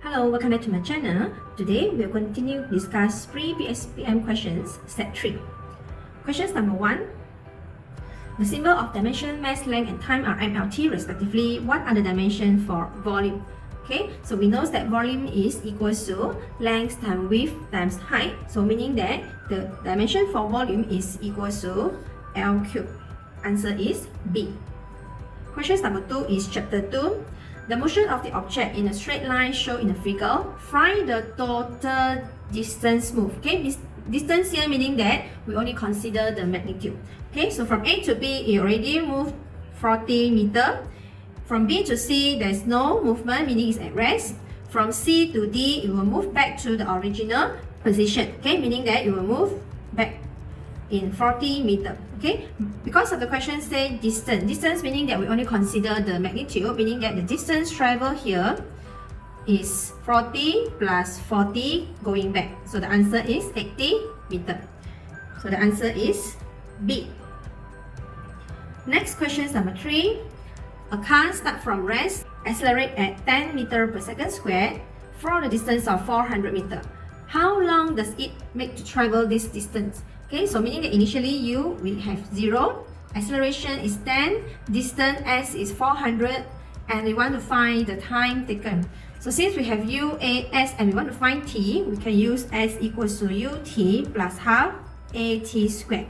Hello, welcome back to my channel. Today we will continue to discuss Pre-Pspm questions, set 3. Questions number 1. The symbol of dimension, mass, length and time are MLT respectively. What are the dimensions for volume? Okay, so we know that volume is equals to length times width times height. So meaning that the dimension for volume is equals to L cubed. Answer is B. Questions number 2 is chapter 2. The motion of the object in a straight line shown in the figure. Find the total distance moved. Okay, this distance here meaning that we only consider the magnitude. Okay, so from A to B, it already moved 40 meters. From B to C, there's no movement, meaning it's at rest. From C to D, it will move back to the original position. Okay, meaning that it will move back in 40 meters. Okay, because of the question say distance. Distance meaning that we only consider the magnitude, meaning that the distance traveled here is 40 plus 40 going back. So the answer is 80 meters. So the answer is B. Next question is number 3. A car starts from rest, accelerate at 10 meters per second squared for the distance of 400 meters. How long does it make to travel this distance? Okay, so meaning that initially we have 0, acceleration is 10, distance s is 400, and we want to find the time taken. So since we have u, a, s, and we want to find t, we can use s equals to ut plus half at squared,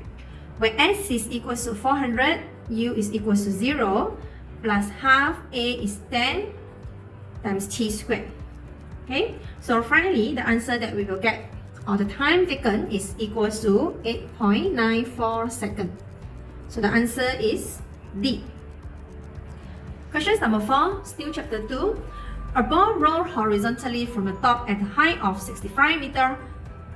where s is equals to 400, u is equals to 0, plus half a is 10 times t squared. Okay, so finally the answer that we will get, or the time taken, is equals to 8.94 seconds. So the answer is D. Question number 4, still chapter 2. A ball rolled horizontally from the top at a height of 65 meter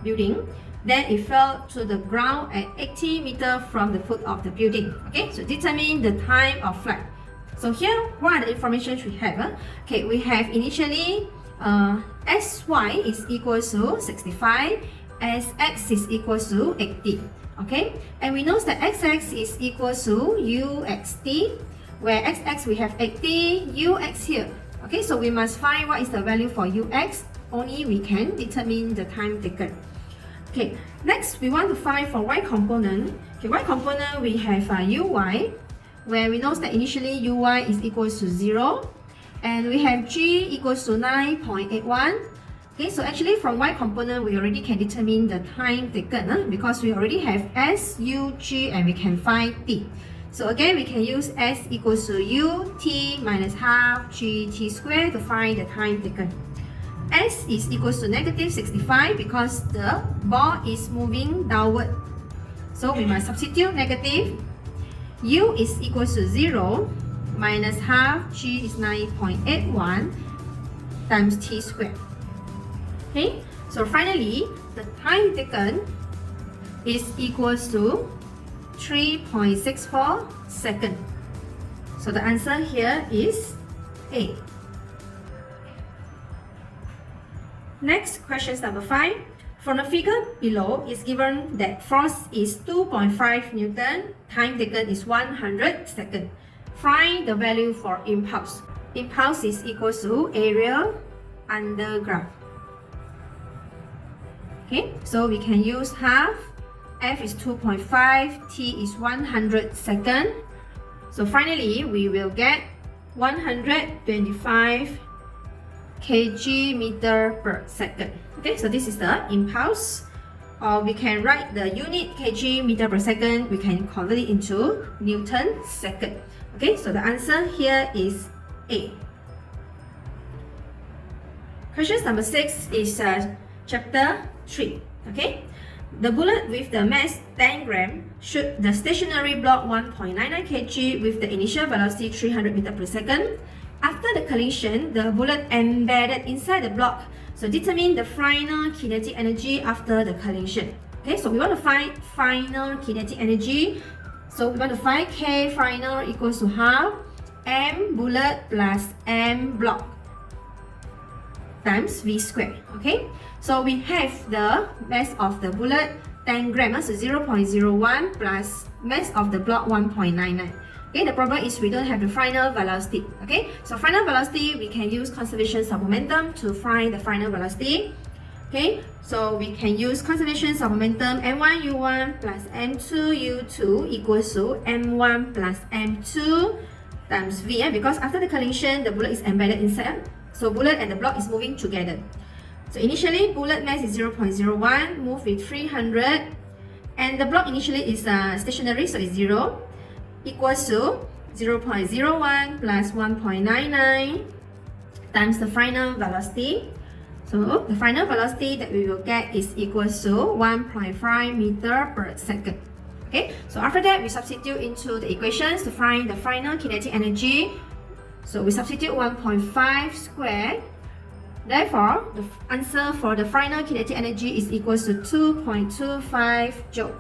building. Then it fell to the ground at 80 meter from the foot of the building. Okay, so determine the time of flight. So here, what are the information we have? Okay, we have initially sy is equals to 65, sx is equals to 80. Okay, and we know that xx is equals to uxt, where xx we have 80, ux here. Okay, so we must find what is the value for ux. Only we can determine the time taken. Okay, next we want to find for y component. Okay, y component we have uy, where we know that initially uy is equals to 0. And we have g equals to 9.81. Okay, so actually from y component, we already can determine the time taken because we already have s, u, g, and we can find t. So again, we can use s equals to u, t minus half g, t squared to find the time taken. S is equals to negative 65 because the ball is moving downward. So we must substitute negative. U is equals to 0. Minus half g is 9.81 times t squared. Okay, so finally the time taken is equals to 3.64 seconds. So the answer here is A. Next, question number 5. From the figure below, it's given that force is 2.5 Newton, time taken is 100 seconds. Find the value for impulse. Impulse is equals to area under graph. Okay, so we can use half. F is 2.5, T is 100 seconds. So finally, we will get 125 kg meter per second. Okay, so this is the impulse. Or we can write the unit kg meter per second. We can convert it into Newton second. Okay, so the answer here is A. Question number 6 is chapter 3. Okay, the bullet with the mass 10 gram shoot the stationary block 1.99 kg with the initial velocity 300 meters per second. After the collision, the bullet embedded inside the block. So determine the final kinetic energy after the collision. Okay, so we want to find final kinetic energy. So we want to find K final equals to half M bullet plus M block times V squared. Okay, so we have the mass of the bullet 10 grams, so 0.01 plus mass of the block 1.99. Okay, the problem is we don't have the final velocity. Okay, so final velocity, we can use conservation of momentum to find the final velocity. Okay, so we can use conservation of momentum m1u1 plus m2u2 equals to m1 plus m2 times v, because after the collision, the bullet is embedded inside. So bullet and the block is moving together. So initially, bullet mass is 0.01, move with 300, and the block initially is stationary, so it's 0, equals to 0.01 plus 1.99 times the final velocity. So the final velocity that we will get is equals to 1.5 meter per second. Okay, so after that, we substitute into the equations to find the final kinetic energy. So we substitute 1.5 squared. Therefore, the answer for the final kinetic energy is equals to 2.25 joule.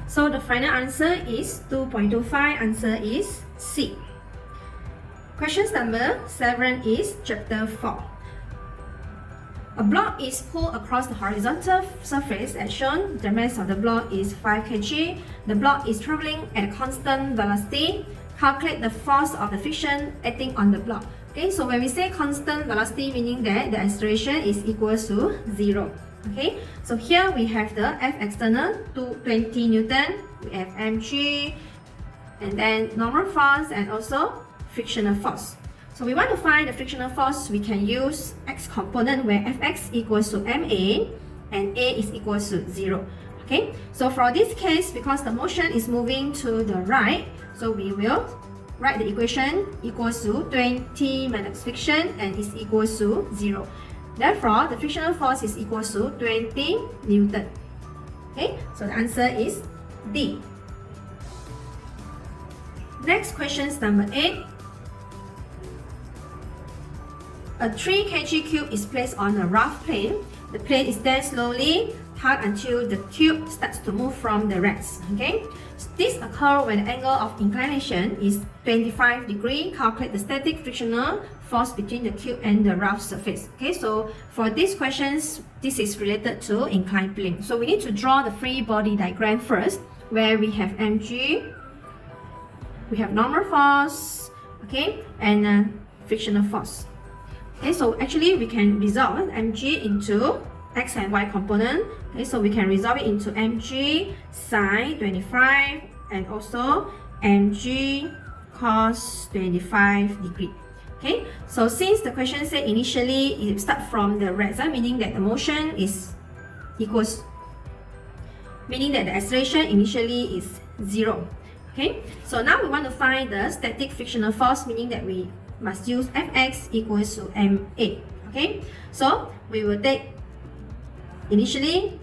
So the final answer is 2.25. Answer is C. Question number 7 is chapter 4. A block is pulled across the horizontal surface as shown. The mass of the block is 5 kg. The block is traveling at a constant velocity. Calculate the force of the friction acting on the block. Okay, so when we say constant velocity, meaning that the acceleration is equal to 0. Okay, so here we have the F external, 20 Newton. We have mg, and then normal force and also frictional force. So we want to find the frictional force, we can use x component where fx equals to ma and a is equals to 0. Okay, so for this case, because the motion is moving to the right, so we will write the equation equals to 20 minus friction and is equals to 0. Therefore, the frictional force is equals to 20 Newton. Okay, so the answer is D. Next question is number 8. A 3 kg cube is placed on a rough plane. The plane is then slowly turned until the tube starts to move from the rest. Okay, so this occurs when the angle of inclination is 25 degrees. Calculate the static frictional force between the cube and the rough surface. Okay, so for these questions, this is related to inclined plane. So we need to draw the free body diagram first, where we have mg, we have normal force, okay, and frictional force. Okay, so actually we can resolve mg into x and y component. Okay, so we can resolve it into mg sine 25 and also mg cos 25 degree. Okay, so since the question said initially it starts from the rest, meaning that the motion is equals, meaning that the acceleration initially is 0. Okay, so now we want to find the static frictional force, meaning that we must use fx equals to ma. Okay, so we will take initially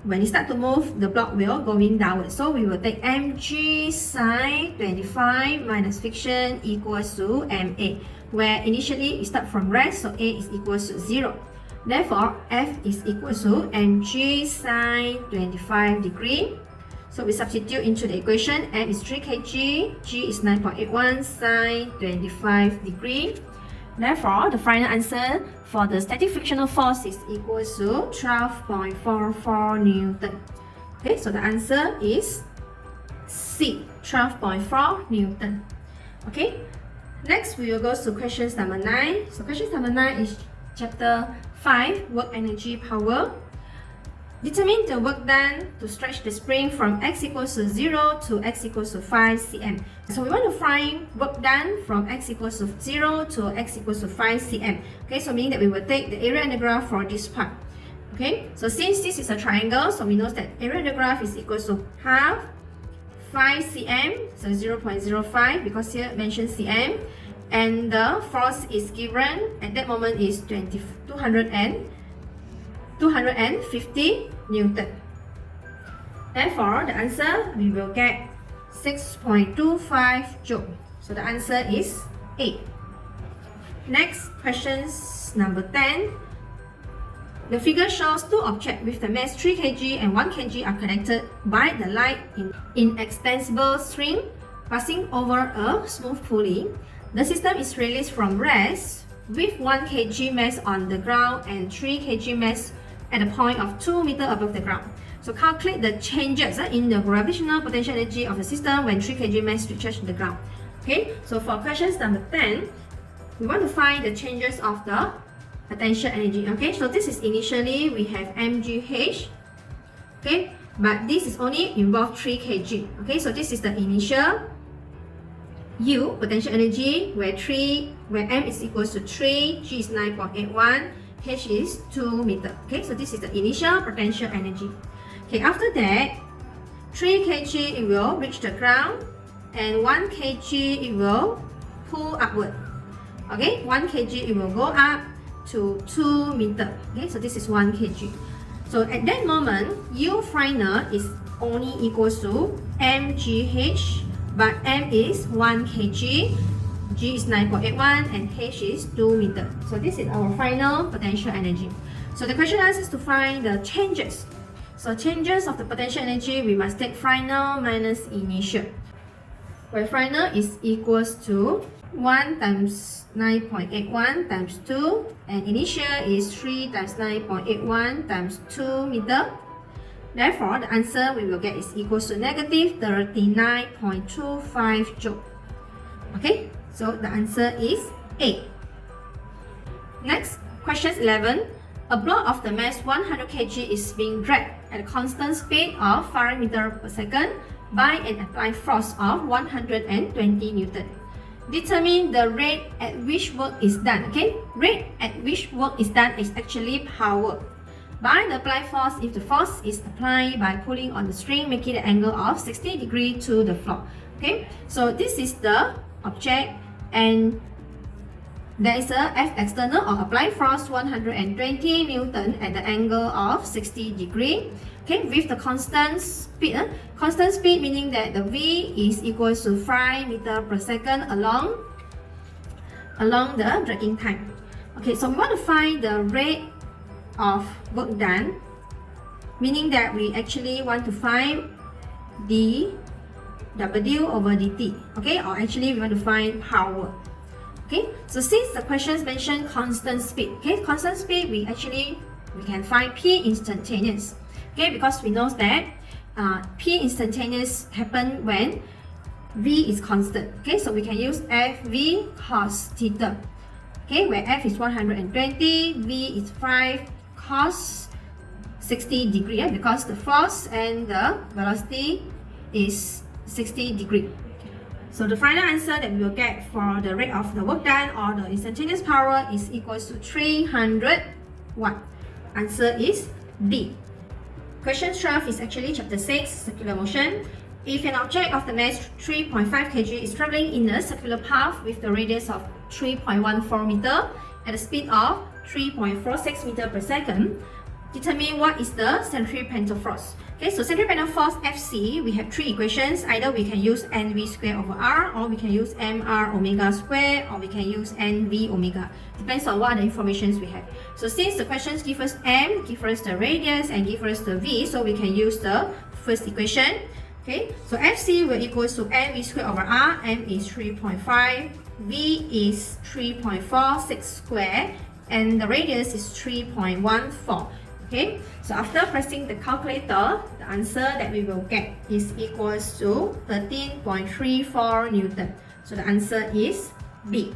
when it start to move, the block will going downward. So we will take mg sine 25 minus friction equals to ma, where initially it start from rest, so a is equals to 0. Therefore, f is equals to mg sine 25 degree. So we substitute into the equation. M is 3 kg, g is 9.81 sine 25 degree. Therefore, the final answer for the static frictional force is equal to 12.44 Newton. Okay, so the answer is C, 12.4 Newton. Okay, next we will go to questions number 9. So questions number 9 is chapter 5, work energy power. Determine the work done to stretch the spring from x equals to 0 to x equals to 5 cm. So we want to find work done from x equals to 0 to x equals to 5 cm. Okay, so meaning that we will take the area under graph for this part. Okay, so since this is a triangle, so we know that area under graph is equals to half 5 cm, so 0.05 because here it mentions cm, and the force is given at that moment is 250 Newton. Therefore, the answer we will get 6.25 joule. So the answer is A. Next, questions number 10. The figure shows two objects with the mass 3 kg and 1 kg are connected by the light in extensible string passing over a smooth pulley. The system is released from rest with 1 kg mass on the ground and 3 kg mass at a point of 2 meters above the ground. So calculate the changes in the gravitational potential energy of the system when 3 kg mass reaches the ground. Okay, so for questions number 10, we want to find the changes of the potential energy. Okay, so this is initially we have mgh. Okay, but this is only involve 3 kg. Okay, so this is the initial U potential energy where m is equals to 3, g is 9.81, h is 2 meter. Okay, so this is the initial potential energy. Okay, after that, 3 kg it will reach the ground, and 1 kg it will pull upward. Okay, 1 kg it will go up to 2 meter. Okay, so this is 1 kg. So at that moment, U final is only equals to mgh, but m is 1 kg, g is 9.81, and h is 2 meter. So this is our final potential energy. So the question asks us to find the changes. So changes of the potential energy, we must take final minus initial, where final is equals to 1 times 9.81 times 2, and initial is 3 times 9.81 times 2 meter. Therefore, the answer we will get is equals to negative 39.25 joule. Okay, so the answer is A. Next, question 11. A block of the mass 100 kg is being dragged at a constant speed of 5 meters per second by an applied force of 120 Newton. Determine the rate at which work is done. Okay, rate at which work is done is actually power by the applied force if the force is applied by pulling on the string, making the angle of 60 degrees to the floor. Okay, so this is the object, and there is a F external or applied force 120 Newton at the angle of 60 degrees. Okay, with the constant speed. Constant speed meaning that the V is equals to 5 meters per second along the dragging time. Okay, so we want to find the rate of work done, meaning that we actually want to find dW over dt. Okay, or actually we want to find power. Okay, so since the questions mention constant speed, okay, constant speed we can find P instantaneous. Okay, because we know that P instantaneous happen when V is constant. Okay, so we can use FV cos theta. Okay, where F is 120, V is 5 cos 60 degrees, yeah, because the force and the velocity is 60 degrees. So the final answer that we will get for the rate of the work done or the instantaneous power is equals to 300 watt. Answer is B. Question 12 is actually chapter 6, circular motion. If an object of the mass 3.5 kg is traveling in a circular path with the radius of 3.14 meter at a speed of 3.46 meter per second, determine what is the centripetal force. Okay, so centripetal force Fc, we have 3 equations. Either we can use nv squared over r, or we can use mr omega squared, or we can use nv omega. Depends on what the informations we have. So since the questions give us m, give us the radius, and give us the v, so we can use the first equation. Okay, so Fc will equals to nv squared over r. M is 3.5, v is 3.46 squared, and the radius is 3.14. Okay, so after pressing the calculator, the answer that we will get is equals to 13.34 Newton. So the answer is B.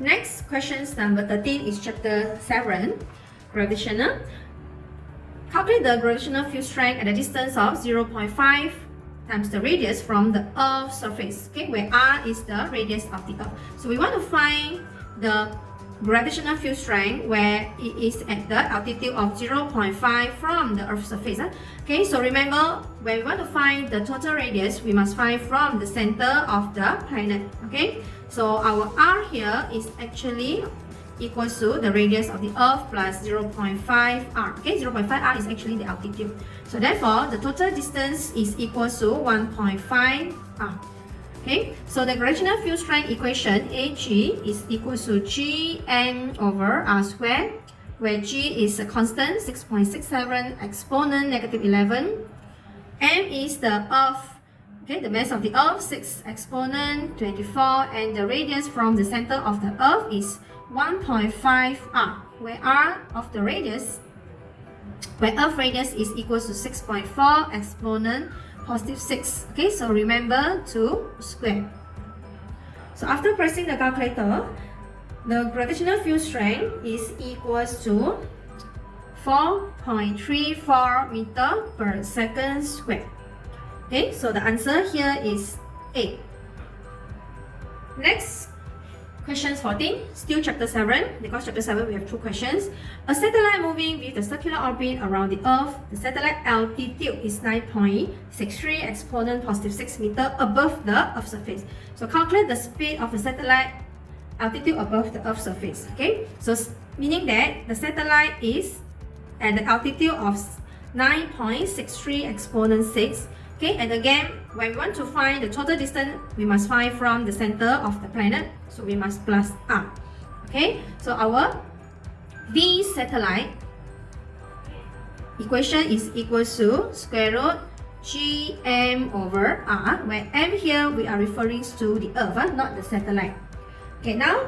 Next, questions number 13 is chapter 7, Gravitational. Calculate the gravitational field strength at a distance of 0.5 times the radius from the Earth's surface, okay, where r is the radius of the Earth. So we want to find the gravitational field strength where it is at the altitude of 0.5 from the Earth's surface. Okay, so remember, when we want to find the total radius, we must find from the center of the planet. Okay, so our r here is actually equals to the radius of the Earth plus 0.5 r. Okay, 0.5 r is actually the altitude. So therefore, the total distance is equals to 1.5 r. Okay, so the gravitational field strength equation Ag is equals to Gn over r squared, where G is a constant 6.67 exponent negative 11. M is the Earth, okay, the mass of the Earth 6 exponent 24, and the radius from the center of the Earth is 1.5 r, where r of the radius, where Earth radius is equals to 6.4 exponent positive 6. Okay, so remember to square. So after pressing the calculator, the gravitational field strength is equals to 4.34 meter per second squared. Okay, so the answer here is A. Next, questions 14, still chapter 7. Because chapter 7 we have 2 questions. A satellite moving with a circular orbit around the Earth. The satellite altitude is 9.63 exponent positive 6 meter above the Earth's surface. So calculate the speed of the satellite altitude above the Earth's surface. Okay, so meaning that the satellite is at the altitude of 9.63 exponent 6. Okay, and again, when we want to find the total distance, we must find from the center of the planet. So we must plus R. Okay, so our V satellite equation is equal to square root Gm over R, where M here we are referring to the Earth, not the satellite. Okay, now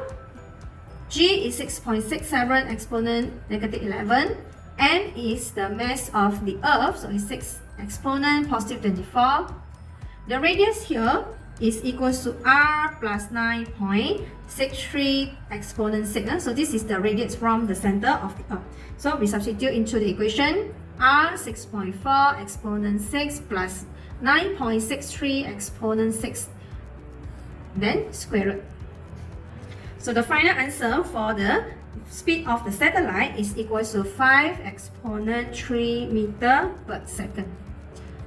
G is 6.67 exponent negative 11. M is the mass of the Earth, so it's 6 exponent positive 24. The radius here is equal to R plus 9.63 exponent 6. So this is the radius from the center of the Earth. So we substitute into the equation R 6.4 exponent 6 plus 9.63 exponent 6, then square root. So the final answer for the speed of the satellite is equal to 5 exponent 3 meter per second.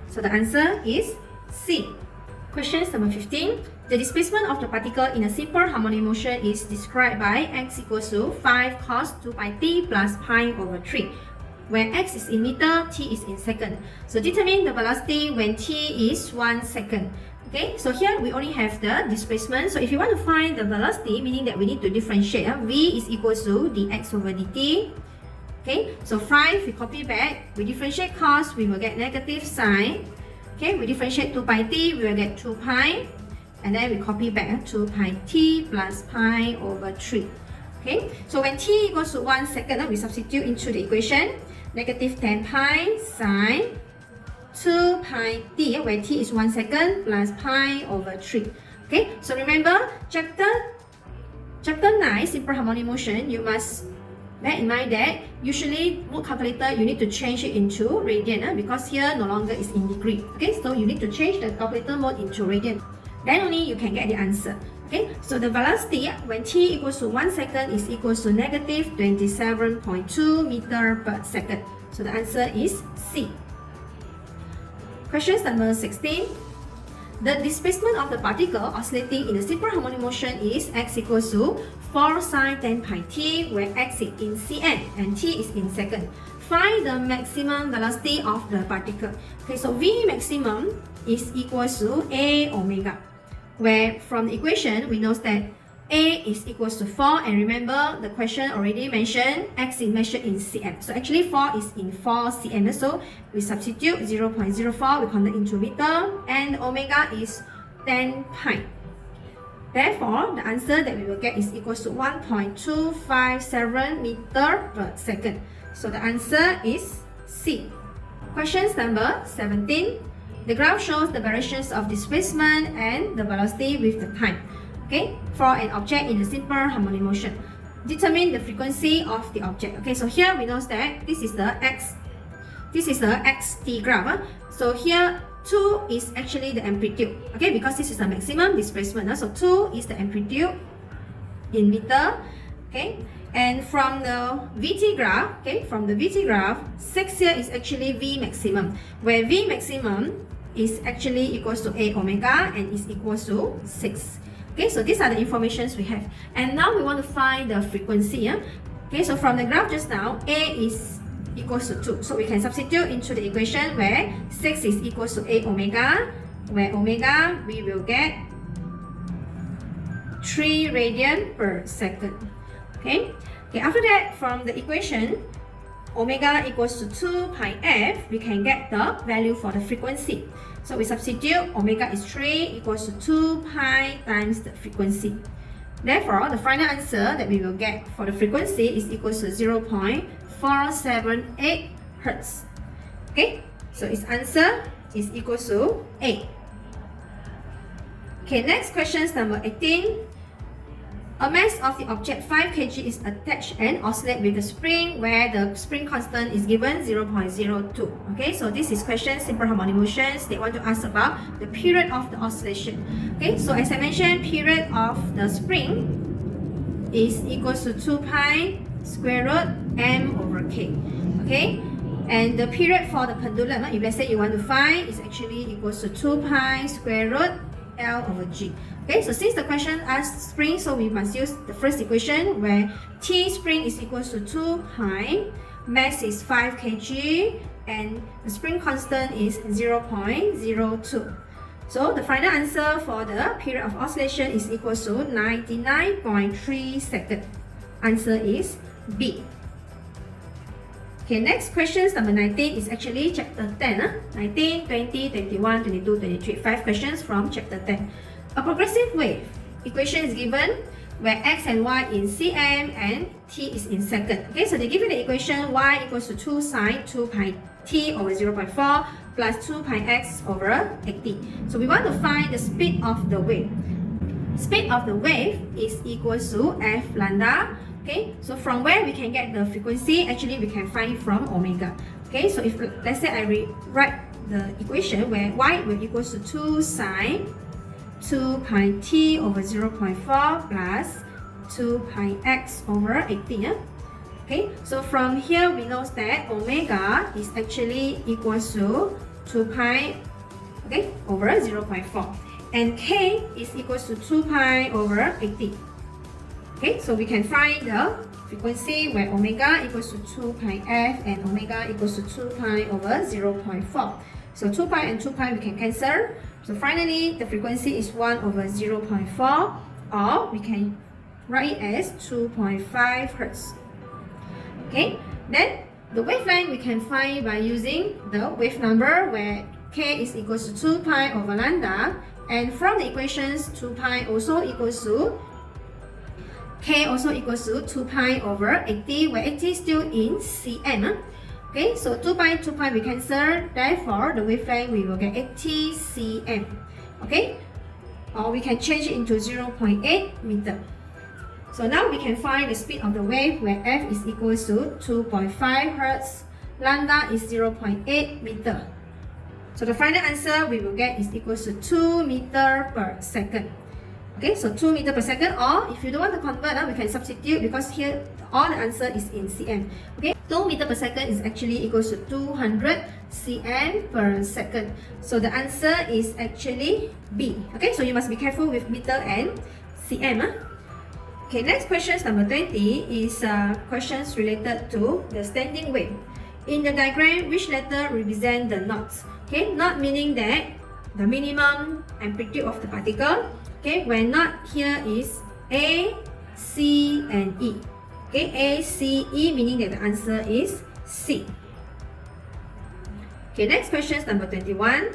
So the answer is C. Question number 15. The displacement of the particle in a simple harmonic motion is described by x equals to 5 cos 2 pi t plus pi over 3, where x is in meter, t is in second. So determine the velocity when t is 1 second. Okay, so here we only have the displacement. So if you want to find the velocity, meaning that we need to differentiate, v is equal to dx over dt. Okay, so 5 we copy back, we differentiate cos, we will get negative sign. Okay, we differentiate 2 pi t, we will get 2 pi. And then we copy back 2 pi t plus pi over 3. Okay, so when t equals to 1 second, we substitute into the equation. Negative 10 pi sine 2 pi t, where t is 1 second, plus pi over 3. Okay, so remember, chapter 9, simple harmonic motion, you must bear in mind that usually mode calculator, you need to change it into radian, because here no longer is in degree. Okay, so you need to change the calculator mode into radian. Then only you can get the answer. Okay, so the velocity when t equals to 1 second is equals to negative 27.2 meter per second. So the answer is C. Question number 16. The displacement of the particle oscillating in a simple harmonic motion is x equals to 4 sine 10 pi t, where x is in cm and t is in second. Find the maximum velocity of the particle. Okay, so V maximum is equals to A omega, where from the equation we know that A is equals to 4, and remember the question already mentioned x is measured in cm. So actually 4 is in 4 cm. So we substitute 0.04, we convert into meter, and omega is 10 pi. Therefore, the answer that we will get is equals to 1.257 meter per second. So the answer is C. Question number 17. The graph shows the variations of displacement and the velocity with the time. Okay, for an object in a simple harmonic motion. Determine the frequency of the object. Okay, so here we know that this is the xt graph. So here 2 is actually the amplitude. Okay, because this is the maximum displacement. So 2 is the amplitude in meter. Okay, and from the VT graph, 6 here is actually V maximum, where V maximum is actually equals to A omega and is equals to 6. Okay, so these are the informations we have. And now we want to find the frequency. Okay, so from the graph just now, A is equals to 2. So we can substitute into the equation where 6 is equals to A omega, where omega we will get 3 radian per second. Okay, after that, from the equation, omega equals to 2 pi f, we can get the value for the frequency. So we substitute omega is 3 equals to 2 pi times the frequency. Therefore, the final answer that we will get for the frequency is equals to 0.478 Hertz. Okay, so its answer is equal to 8. Okay, next question number 18. A mass of the object 5 kg is attached and oscillate with the spring where the spring constant is given 0.02. Okay, so this is question simple harmonic motions. They want to ask about the period of the oscillation. Okay, so as I mentioned, period of the spring is equal to 2 pi square root m over k. Okay, and the period for the pendulum, if let's say you want to find, is actually equals to 2 pi square root L over G. Okay, so since the question asks spring, so we must use the first equation where T spring is equal to 2 pi, mass is 5 kg, and the spring constant is 0.02. So the final answer for the period of oscillation is equal to 99.3 seconds. Answer is B. Okay, next questions number 19 is actually chapter 10. 19, 20, 21, 22, 23. 5 questions from chapter 10. A progressive wave equation is given where x and y in cm and t is in second. Okay, so they give you the equation y equals to 2 sine 2 pi t over 0.4 plus 2 pi x over 80. So we want to find the speed of the wave. Speed of the wave is equal to f lambda. Okay, so from where we can get the frequency, actually we can find it from omega. Okay, so if let's say I rewrite the equation where y will equal to 2 sine 2 pi t over 0.4 plus 2 pi x over 80. Yeah? Okay, so from here we know that omega is actually equal to 2 pi over 0.4 and k is equal to 2 pi over 80. Okay, so we can find the frequency where omega equals to 2 pi f and omega equals to 2 pi over 0.4. So 2 pi and 2 pi we can cancel. So finally, the frequency is 1 over 0.4, or we can write it as 2.5 Hz. Okay, then the wavelength we can find by using the wave number where k is equal to 2 pi over lambda, and from the equations 2 pi also equals to k also equals to 2 pi over 80, where 80 is still in cm. Okay, so 2 pi we cancel, therefore the wavelength we will get 80 cm. Okay, or we can change it into 0.8 meter. So now we can find the speed of the wave where f is equal to 2.5 Hz, lambda is 0.8 meter. So the final answer we will get is equal to 2 meter per second. Okay, so 2 meter per second, or if you don't want to convert, we can substitute because here all the answer is in cm. Okay, 2 meter per second is actually equals to 200 cm per second. So the answer is actually B. Okay, so you must be careful with meter and cm. Okay, next question number 20 is questions related to the standing wave. In the diagram, which letter represent the knots? Okay, knot meaning that the minimum amplitude of the particle. Okay, where knot here is A, C, and E. Okay, A, C, E meaning that the answer is C. Okay, next question is number 21.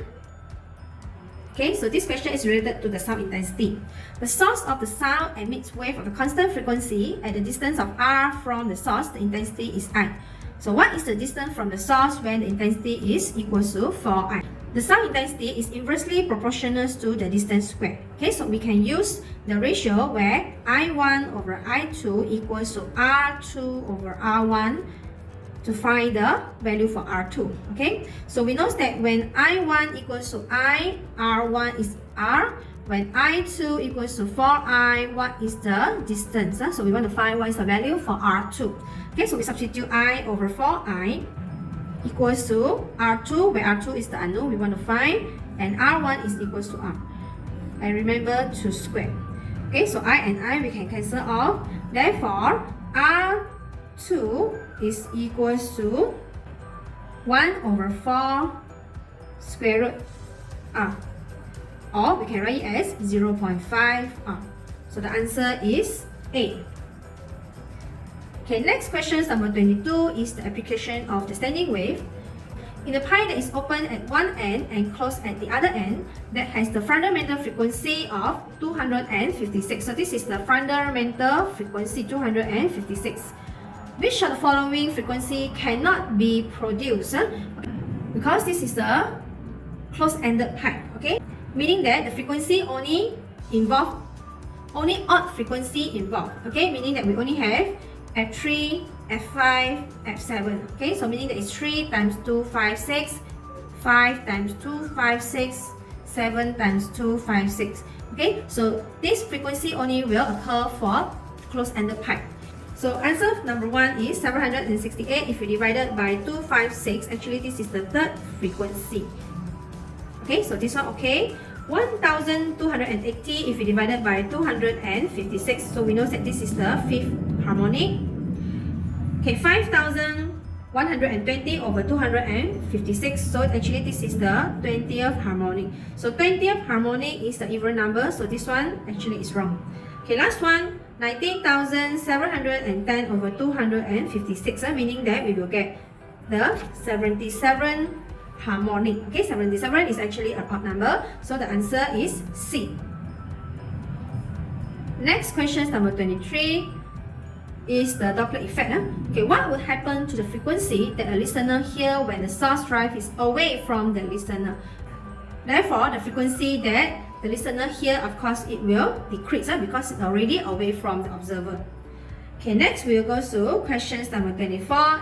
Okay, so this question is related to the sound intensity. The source of the sound emits wave of a constant frequency at the distance of r from the source. The intensity is I. So what is the distance from the source when the intensity is equal to 4I? The sound intensity is inversely proportional to the distance squared. Okay, so we can use the ratio where I1 over I2 equals to R2 over R1 to find the value for R2. Okay, so we know that when I1 equals to I, R1 is R. When I2 equals to 4I, what is the distance? So we want to find what is the value for R2. Okay, so we substitute I over 4I equals to R2, where R2 is the unknown we want to find, and R1 is equals to R. And remember to square. Okay, so I and I we can cancel off. Therefore, R2 is equals to 1 over 4 square root R. Or we can write it as 0.5 R. So the answer is A. Okay, next question number 22 is the application of the standing wave. In a pie that is open at one end and closed at the other end, that has the fundamental frequency of 256. So this is the fundamental frequency 256. Which of the following frequency cannot be produced? Because this is the closed-ended pipe, okay? Meaning that the frequency only odd frequency involved, okay? Meaning that we only have F3, F5, F7, okay? So meaning that it's 3 times 2, 5, 6, 5 times 2, 5, 6, 7 times 2, 5, 6, okay? So this frequency only will occur for closed-ended pipe. So answer number 1 is 768. If we divide it by 256, actually this is the third frequency. Okay, so this one okay. 1280 if we divide it by 256, so we know that this is the fifth harmonic. Okay, 5120 over 256, so actually this is the 20th harmonic. So 20th harmonic is the even number, so this one actually is wrong. Okay, last one, 19,710 over 256, meaning that we will get the 77 harmonic. Okay, 77 is actually an odd number, so the answer is C. Next question, number 23, is the Doppler effect. Okay, what will happen to the frequency that a listener hears when the source drive is away from the listener? Therefore, the frequency that the listener hears, of course, it will decrease because it's already away from the observer. Okay, next we will go to questions number 24.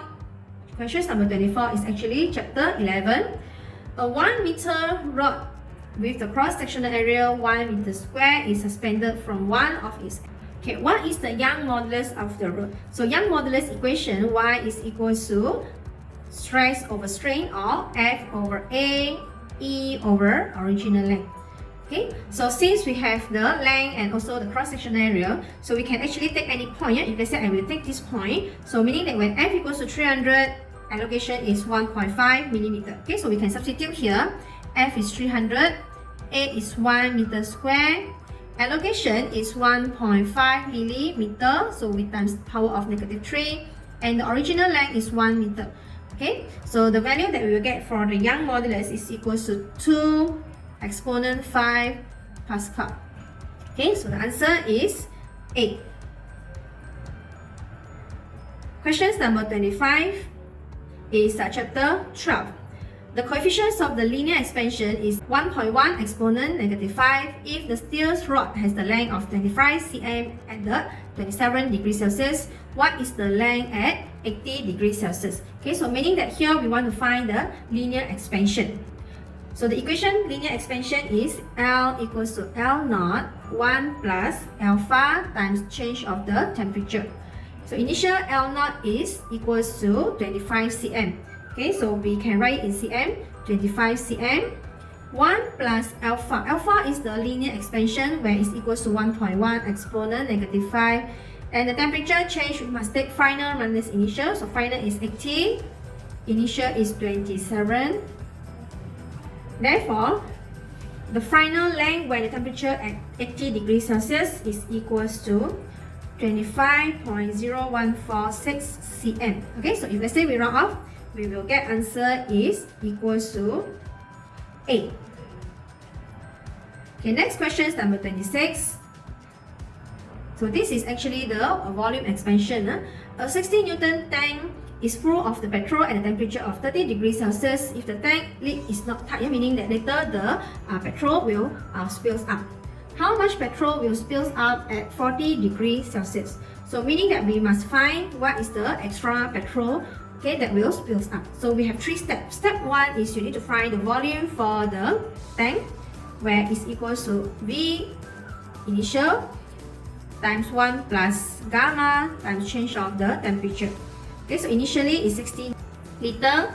Questions number 24 is actually chapter 11. A 1 meter rod with the cross-sectional area 1 meter square is suspended from one of its. Okay, what is the Young modulus of the rod? So Young modulus equation, Y is equal to stress over strain, or F over A, E over original length. Okay, so since we have the length and also the cross-sectional area, so we can actually take any point. If let's say I will take this point, so meaning that when F equals to 300, allocation is 1.5 millimeter. Okay, so we can substitute here. F is 300, A is 1 meter square, allocation is 1.5 millimeter, so we times power of -3, and the original length is 1 meter. Okay, so the value that we will get for the Young modulus is equal to 2 exponent 5 Pascal. Okay, so the answer is A. Questions number 25 is chapter 12. The coefficients of the linear expansion is 1.1 exponent -5 if the steel rod has the length of 25 cm at the 27 degrees Celsius. What is the length at 80 degrees Celsius? Okay, so meaning that here we want to find the linear expansion. So the equation linear expansion is L equals to L naught 1 plus alpha times change of the temperature. So initial L naught is equals to 25 cm. Okay, so we can write in cm, 25 cm. 1 plus alpha. Alpha is the linear expansion where it's equals to 1.1 exponent -5. And the temperature change, we must take final minus initial. So final is 80, initial is 27. Therefore, the final length when the temperature at 80 degrees Celsius is equals to 25.0146 cm. Okay, so if let's say we round off, we will get answer is equals to A. Okay, next question is number 26. So this is actually the volume expansion. A 60 Newton tank is full of the petrol at a temperature of 30 degrees Celsius. If the tank lid is not tight, meaning that later the petrol will spills up. How much petrol will spills up at 40 degrees Celsius? So meaning that we must find what is the extra petrol, okay, that will spills up. So we have 3 steps. Step 1 is you need to find the volume for the tank, where is equals to V initial times 1 plus gamma times change of the temperature. Okay, so initially is 60 liter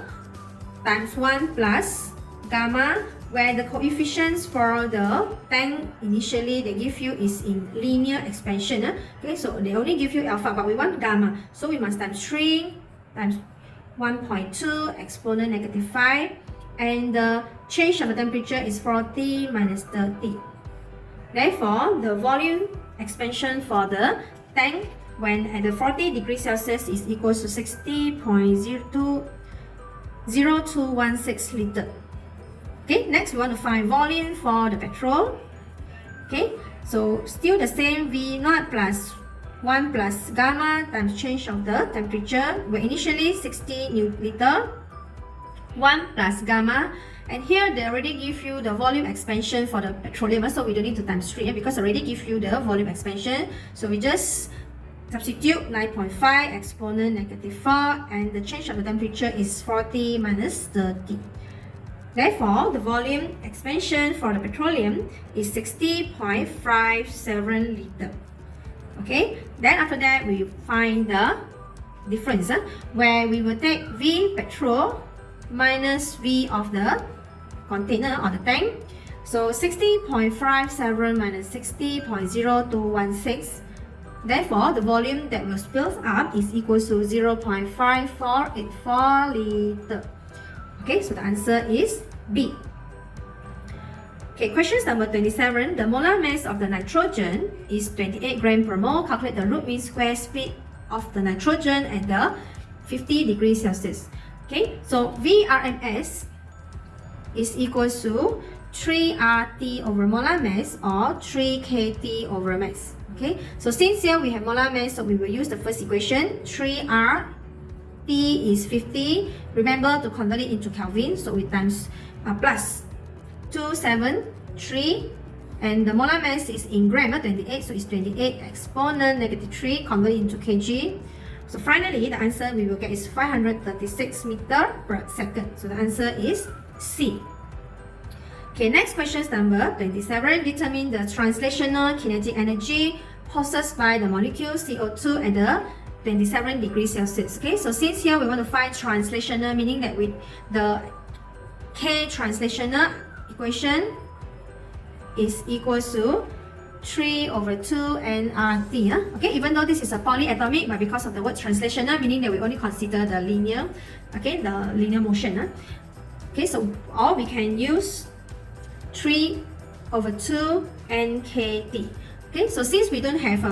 times 1 plus gamma, where the coefficients for the tank initially they give you is in linear expansion. Okay, so they only give you alpha, but we want gamma, so we must times 3 times 1.2 exponent -5, and the change of the temperature is 40 minus 30. Therefore, the volume expansion for the tank when at the 40 degrees Celsius is equals to 60.0216 liter. Okay, next we want to find volume for the petrol. Okay, so still the same, V naught plus 1 plus gamma times change of the temperature, where initially 60 liter, 1 plus gamma, And here they already give you the volume expansion for the petroleum, so we don't need to times 3 because already give you the volume expansion. So we just substitute 9.5 exponent -4, and the change of the temperature is 40 minus 30. Therefore, the volume expansion for the petroleum is 60.57 liter. Okay, then after that we find the difference where we will take V petrol minus V of the container or the tank. So 60.57 minus 60.0216. Therefore, the volume that will spill up is equal to 0.5484 liter. Okay, so the answer is B. Okay, question number 27. The molar mass of the nitrogen is 28 gram per mole. Calculate the root mean square speed of the nitrogen at the 50 degrees Celsius. Okay, so VRMS is equal to 3RT over molar mass or 3KT over mass. Okay, so since here we have molar mass, so we will use the first equation. 3R T is 50. Remember to convert it into Kelvin, so we times plus 273, and the molar mass is in gram, 28, so it's 28 exponent -3, convert it into kg. So finally, the answer we will get is 536 meter per second. So the answer is C. Okay, next question is number 27. Determine the translational kinetic energy possessed by the molecule CO2 at the 27 degrees Celsius. Okay, so since here we want to find translational, meaning that with the K translational equation is equal to 3 over 2 nRT. Okay, even though this is a polyatomic, but because of the word translational, meaning that we only consider the linear, okay, the linear motion. Okay, so or we can use 3 over 2 nKT. Okay, so since we don't have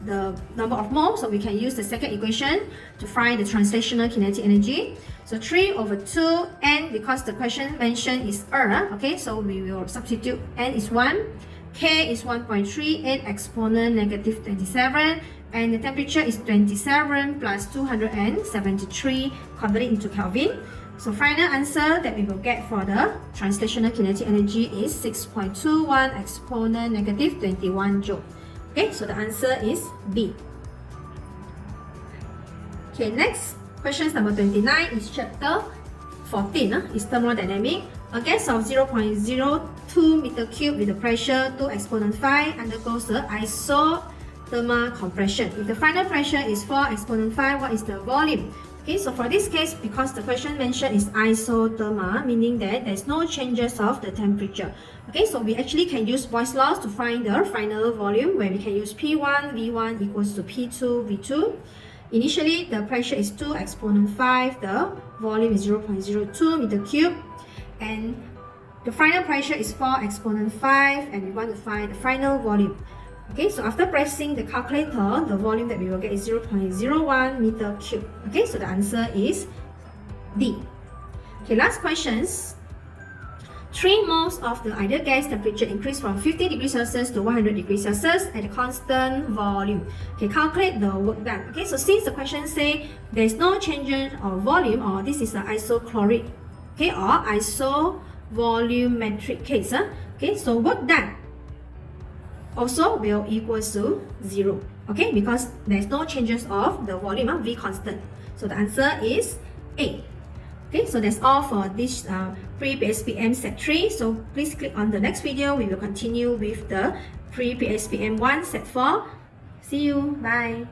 the number of moles, so we can use the second equation to find the translational kinetic energy. So 3 over 2 n, because the question mentioned is okay, so we will substitute n is 1, K is 1.38 exponent -27, and the temperature is 27 plus 273 converted into Kelvin. So final answer that we will get for the translational kinetic energy is 6.21 exponent -21 joule. Okay, so the answer is B. Okay, next question number 29 is chapter 14, is thermodynamic. A gas of 0.02 meter cube with the pressure 2 exponent 5 undergoes the isothermal compression. If the final pressure is 4 exponent 5, what is the volume? Okay, so for this case, because the question mentioned is isothermal, meaning that there's no changes of the temperature. Okay, so we actually can use Boyle's law to find the final volume, where we can use P1 V1 equals to P2 V2. Initially, the pressure is 2 exponent 5, the volume is 0.02 meter cube, and the final pressure is 4 exponent 5, and we want to find the final volume. Okay, so after pressing the calculator, the volume that we will get is 0.01 meter cube. Okay, so the answer is D. Okay, last questions. 3 moles of the ideal gas temperature increase from 50 degrees Celsius to 100 degrees Celsius at a constant volume. Okay, calculate the work done. Okay, so since the question say there is no change of volume, or this is an isochloric, okay, or isovolumetric case. Okay, so work done also will equal to 0. Okay, because there is no changes of the volume, V constant. So the answer is A. Okay, so that's all for this Pre-Pspm set 3. So please click on the next video. We will continue with the Pre-Pspm 1 set 4. See you. Bye.